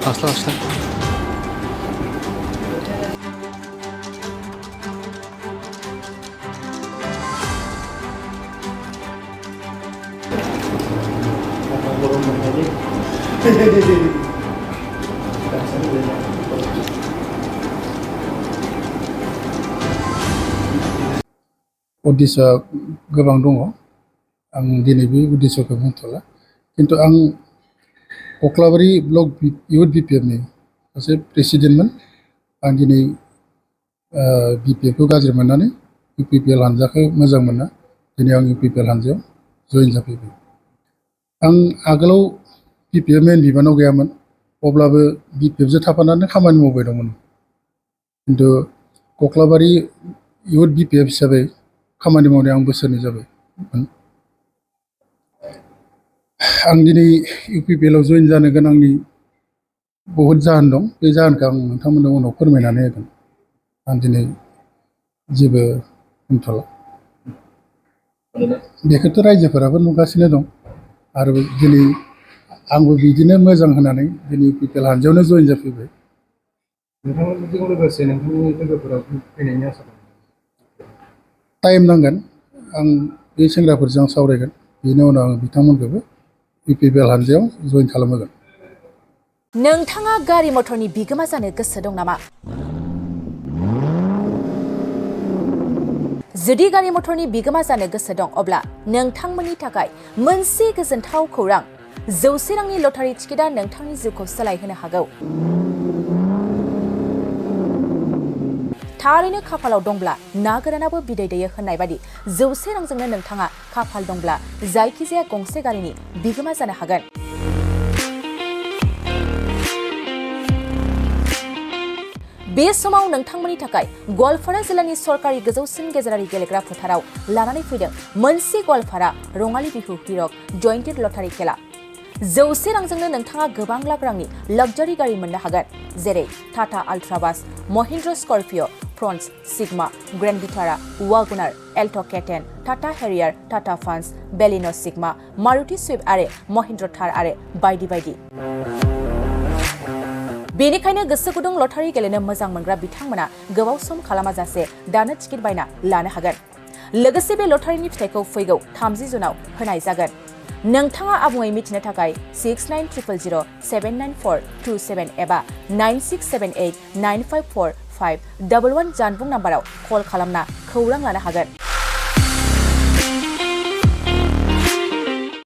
Asla asla. उद्देश्यआ गोबां दङ आं दिनै बे उद्देश्यखौ बुंथ'ला खिन्थु आं कक्लाबारि ब्लक इउथ बिपिएफनि सासे प्रेसिडेन्टमोन आं दिनै बिपिएफखौ गाज्रि मोननानै इउपिपिएल हानजाखौ मोजां मोनना दिनै आं इउपिपिएल हानजायाव जइन जाफैबाय आं आगोलाव बिपिएफ मेन बिबानाव गैयामोन अब्लाबो बिपिएफजों थाफानानै खामानि मावबाय दंमोन खिन्थु कक्लाबारि इउथ बिपिएफ हिसाबै खामानि मावनाय आं बोसोरनै जाबाय आं दिनै इउपिपिएलआव जइन जानो गोनांनि बहुद जाहोन दं बे जाहोनखौ आं नोंथांमोननो उनाव फोरमायनानै होगोन आं दिनै जेबो बुंथ'ला बेखौथ' रायजोफोराबो नुगासिनो दं आरो दिनै आंबो बिदिनो मोजां होनानै दिनै इउपिपिएल हानजायावनो जइन जाफैबाय नोंथांमोनजों लोगोसे नोंथांनि लोगोफोरा फैनायनि आसा दं टाइम नांगोन आं बे सेंग्राफोरजों सावरायगोन बेनि उनाव आं बिथांमोनखौबो इउपिपिएल हानजायाव जइन खालामहोगोन नोंथाङा गारि मटरनि बिगोमा जानो गोसो दं नामा जुदि गारि मटरनि बिगोमा जानो गोसो दं अब्ला नोंथांमोननि थाखाय मोनसे गोजोनथाव खौरां 100 रांनि लटारि टिकेटआ नोंथांनि जिउखौ सोलायहोनो हागौ थारैनो खाफालाव दंब्ला ना गोरानाबो बिदै दैयो होननाय बादि 100 रांजोंनो नोंथाङा खाफाल दंब्ला जायखिजाया गंसे गारिनि बिगोमा जानो हागोन बे समाव नोंथांमोननि थाखाय गवालपारा जिल्लानि सरकारि गोजौसिन गेजेरारि गेलेग्रा फोथाराव लानानै फैदों मोनसे गवालपारा रङाली बिहु हिरक जयन्टेड लटारि खेला 100 रांजोंनो नोंथाङा गोबां लाख रांनि लाक्जारि गारि मोननो हागोन जेरै टाटा आल्ट्रा बास Mahindra Scorpio Fronx Sigma Grand Vitara WagonR Alto' केटेन टाटा हेरियार टाटा फान्स बेलिन' सिगमा मारुति सुइफ्ट आरो महिन्द्र थार आरो बायदि बायदि बेनिखायनो गोसो गुदुं लटारि गेलेनो मोजां मोनग्रा बिथांमोना गोबाव सम खालामाजासे दानो टिकेट बायना लानो हागोन लोगोसे बे लटारिनि फिथाइखौ फैगौ 30 जुनाव होनाय जागोन नोंथाङा आबुङै मिथिनो थाखाय 6900079427 एबा 9678954511 जानबुं नाम्बाराव कल खालामना खौरां लानो हागोन